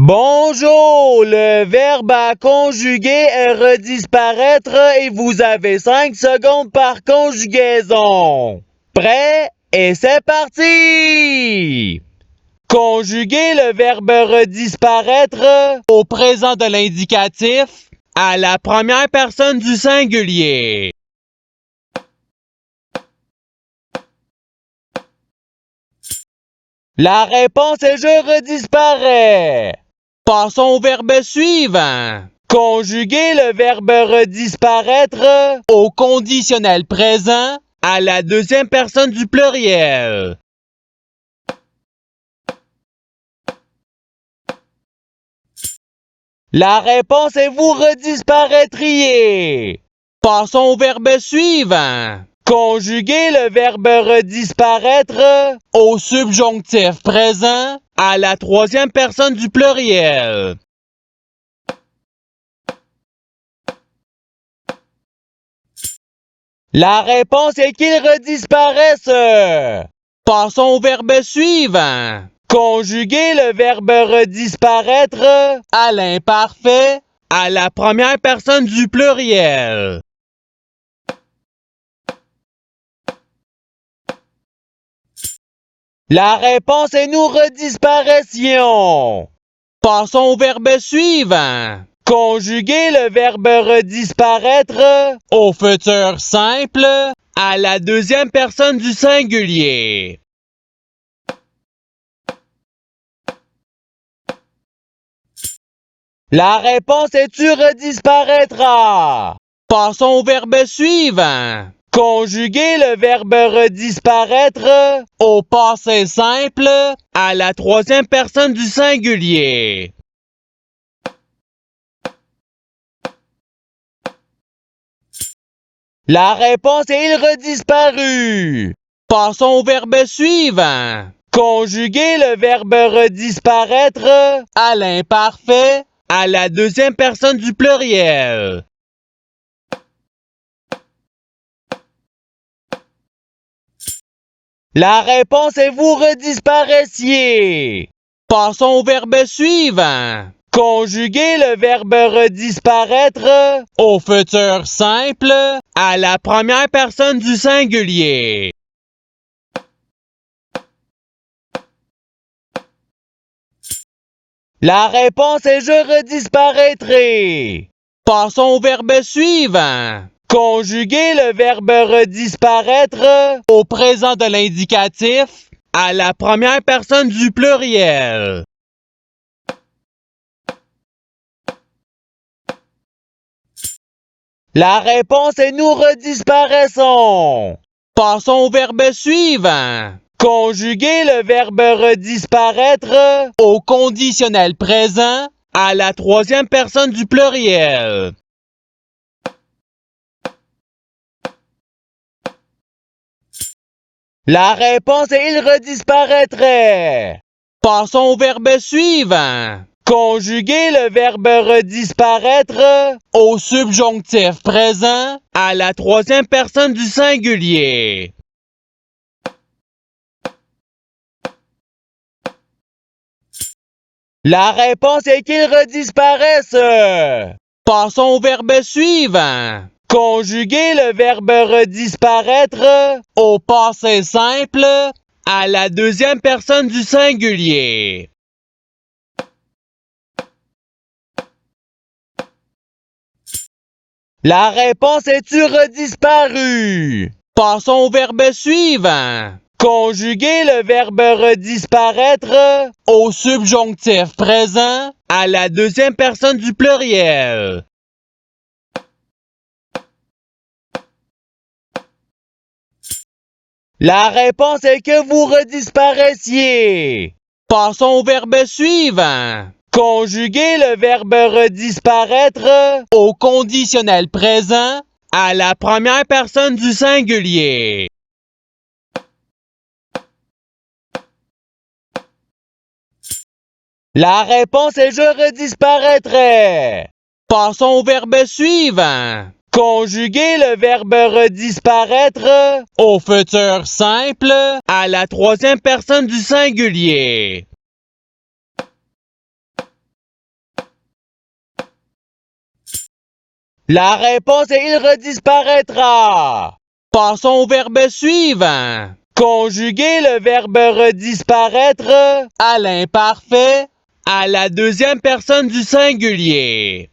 Bonjour, le verbe à conjuguer est redisparaître et vous avez 5 secondes par conjugaison. Prêt? Et c'est parti! Conjuguer le verbe redisparaître au présent de l'indicatif à la première personne du singulier. La réponse est je redisparais. Passons au verbe suivant. Conjuguer le verbe redisparaître au conditionnel présent à la deuxième personne du pluriel. La réponse est vous redisparaîtriez. Passons au verbe suivant. Conjuguer le verbe redisparaître au subjonctif présent à la troisième personne du pluriel. La réponse est qu'ils redisparaissent. Passons au verbe suivant. Conjuguer le verbe redisparaître à l'imparfait à la première personne du pluriel. La réponse est nous redisparaissions. Passons au verbe suivant. Conjuguer le verbe redisparaître au futur simple à la deuxième personne du singulier. La réponse est tu redisparaîtras. Passons au verbe suivant. Conjuguer le verbe redisparaître au passé simple à la troisième personne du singulier. La réponse est il redisparut. Passons au verbe suivant. Conjuguer le verbe redisparaître à l'imparfait à la deuxième personne du pluriel. La réponse est vous redisparaissiez. Passons au verbe suivant. Conjuguer le verbe redisparaître au futur simple à la première personne du singulier. La réponse est je redisparaîtrai. Passons au verbe suivant. Conjuguer le verbe redisparaître au présent de l'indicatif à la première personne du pluriel. La réponse est nous redisparaissons. Passons au verbe suivant. Conjuguer le verbe redisparaître au conditionnel présent à la troisième personne du pluriel. La réponse est il redisparaîtrait. Passons au verbe suivant. Conjuguer le verbe redisparaître au subjonctif présent à la troisième personne du singulier. La réponse est qu'ils redisparaissent. Passons au verbe suivant. Conjuguer le verbe redisparaître au passé simple à la deuxième personne du singulier. La réponse est tu redisparu. Passons au verbe suivant. Conjuguer le verbe redisparaître au subjonctif présent à la deuxième personne du pluriel. La réponse est que vous redisparaissiez. Passons au verbe suivant. Conjuguer le verbe redisparaître au conditionnel présent à la première personne du singulier. La réponse est je redisparaîtrai. Passons au verbe suivant. Conjuguer le verbe redisparaître au futur simple à la troisième personne du singulier. La réponse est il redisparaîtra. Passons au verbe suivant. Conjuguer le verbe redisparaître à l'imparfait à la deuxième personne du singulier.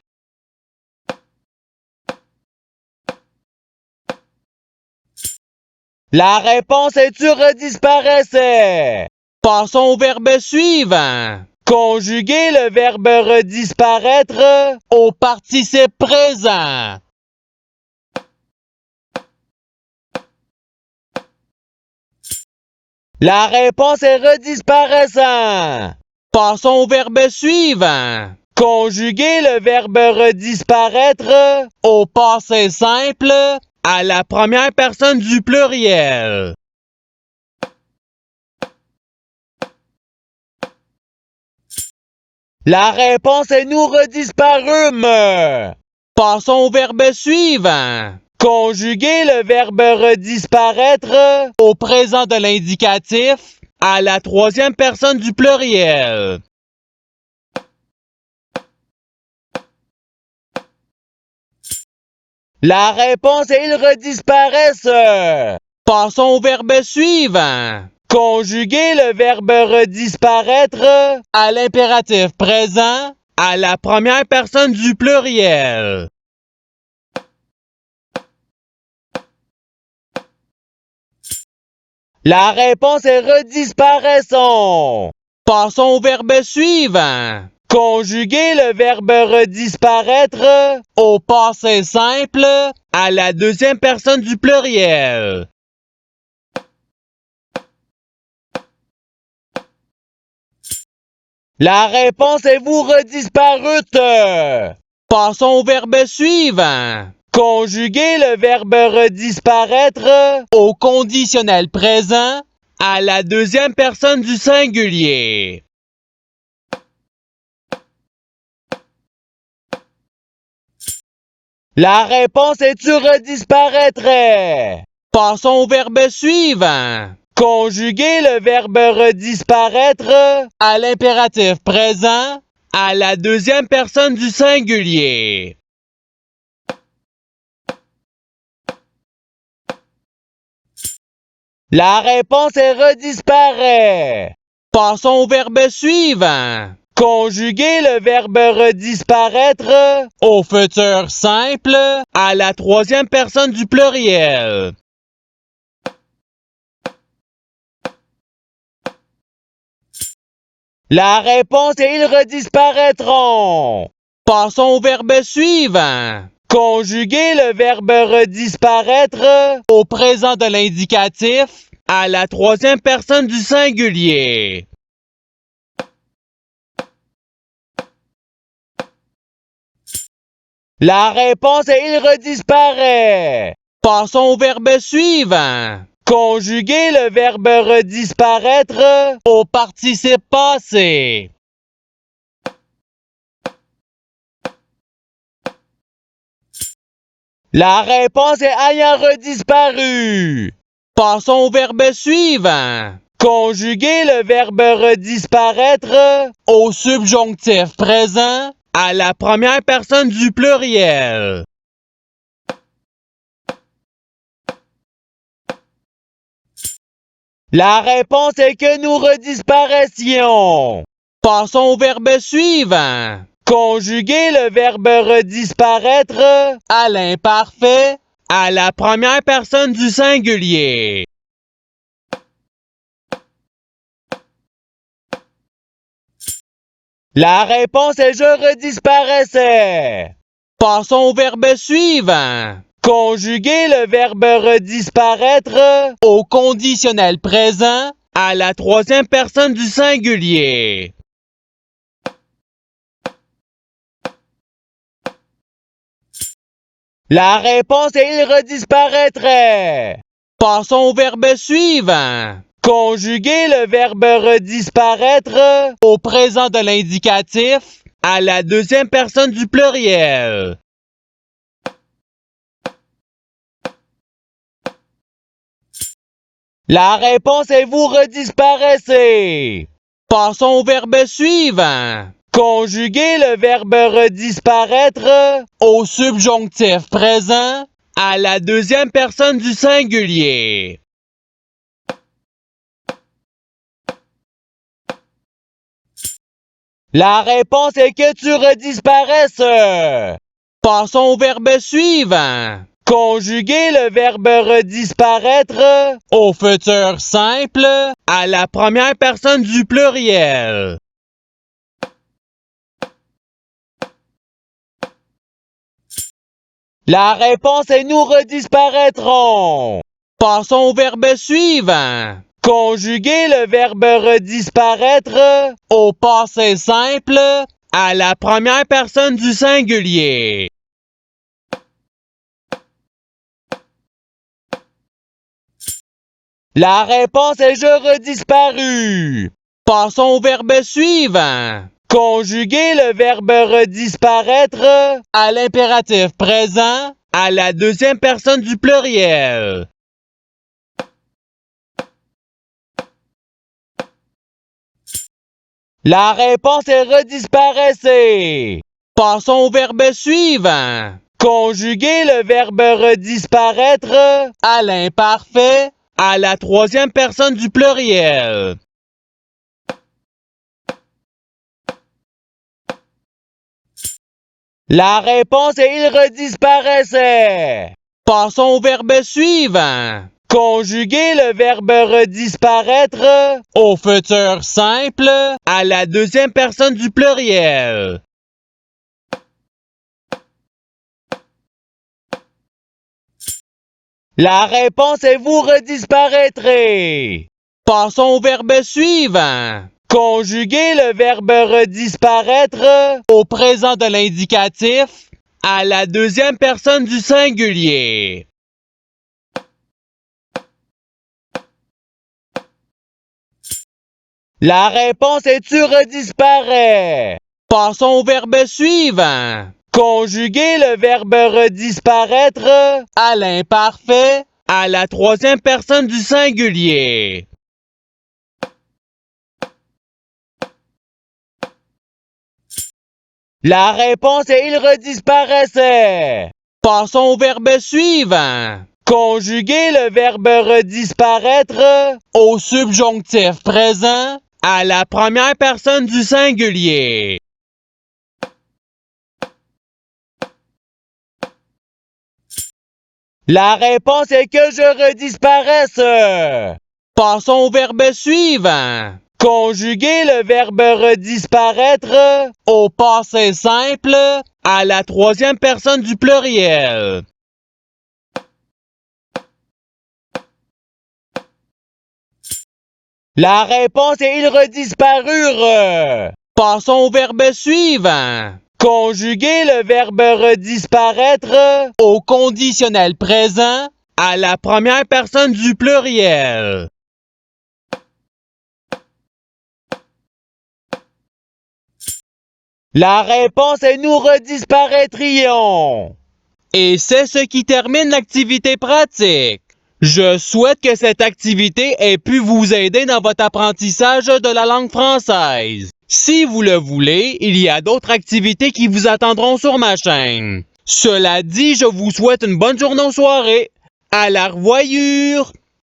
La réponse est tu redisparaissais. Passons au verbe suivant. Conjuguer le verbe redisparaître au participe présent. La réponse est redisparaissant. Passons au verbe suivant. Conjuguer le verbe redisparaître au passé simple à la première personne du pluriel. La réponse est nous redisparûmes. Passons au verbe suivant. Conjuguer le verbe redisparaître au présent de l'indicatif à la troisième personne du pluriel. La réponse est ils redisparaissent. Passons au verbe suivant. Conjuguer le verbe redisparaître à l'impératif présent à la première personne du pluriel. La réponse est redisparaissons. Passons au verbe suivant. Conjuguer le verbe redisparaître au passé simple à la deuxième personne du pluriel. La réponse est vous redisparûtes. Passons au verbe suivant. Conjuguer le verbe redisparaître au conditionnel présent à la deuxième personne du singulier. La réponse est tu redisparaîtrais. Passons au verbe suivant. Conjuguer le verbe redisparaître à l'impératif présent à la deuxième personne du singulier. La réponse est redisparaît. Passons au verbe suivant. Conjuguer le verbe redisparaître au futur simple à la troisième personne du pluriel. La réponse est ils redisparaîtront. Passons au verbe suivant. Conjuguer le verbe redisparaître au présent de l'indicatif à la troisième personne du singulier. La réponse est il redisparaît. Passons au verbe suivant. Conjuguer le verbe redisparaître au participe passé. La réponse est ayant redisparu. Passons au verbe suivant. Conjuguer le verbe redisparaître au subjonctif présent à la première personne du pluriel. La réponse est que nous redisparaissions. Passons au verbe suivant. Conjuguer le verbe redisparaître à l'imparfait à la première personne du singulier. La réponse est je redisparaissais. Passons au verbe suivant. Conjuguer le verbe redisparaître au conditionnel présent à la troisième personne du singulier. La réponse est il redisparaîtrait. Passons au verbe suivant. Conjuguer le verbe redisparaître au présent de l'indicatif à la deuxième personne du pluriel. La réponse est vous redisparaissez. Passons au verbe suivant. Conjuguez le verbe redisparaître au subjonctif présent à la deuxième personne du singulier. La réponse est que tu redisparesses. Passons au verbe suivant. Conjuguez le verbe redisparaître au futur simple à la première personne du pluriel. La réponse est nous redisparaîtrons. Passons au verbe suivant. Conjuguez le verbe redisparaître au passé simple à la première personne du singulier. La réponse est je redisparu. Passons au verbe suivant. Conjuguez le verbe redisparaître à l'impératif présent à la deuxième personne du pluriel. La réponse est redisparaissez. Passons au verbe suivant. Conjuguez le verbe redisparaître à l'imparfait à la troisième personne du pluriel. La réponse est il redisparaissait. Passons au verbe suivant. Conjuguez le verbe redisparaître au futur simple à la deuxième personne du pluriel. La réponse est vous redisparaîtrez. Passons au verbe suivant. Conjuguez le verbe redisparaître au présent de l'indicatif à la deuxième personne du singulier. La réponse est tu redisparais. Passons au verbe suivant. Conjuguez le verbe redisparaître à l'imparfait à la troisième personne du singulier. La réponse est il redisparaissait. Passons au verbe suivant. Conjuguez le verbe redisparaître au subjonctif présent à la première personne du singulier. La réponse est que je redisparesse. Passons au verbe suivant. Conjuguez le verbe redisparaître au passé simple à la troisième personne du pluriel. La réponse est ils redisparurent. Passons au verbe suivant. Conjuguez le verbe redisparaître au conditionnel présent à la première personne du pluriel. La réponse est nous redisparaîtrions. Et c'est ce qui termine l'activité pratique. Je souhaite que cette activité ait pu vous aider dans votre apprentissage de la langue française. Si vous le voulez, il y a d'autres activités qui vous attendront sur ma chaîne. Cela dit, je vous souhaite une bonne journée ou soirée. À la revoyure!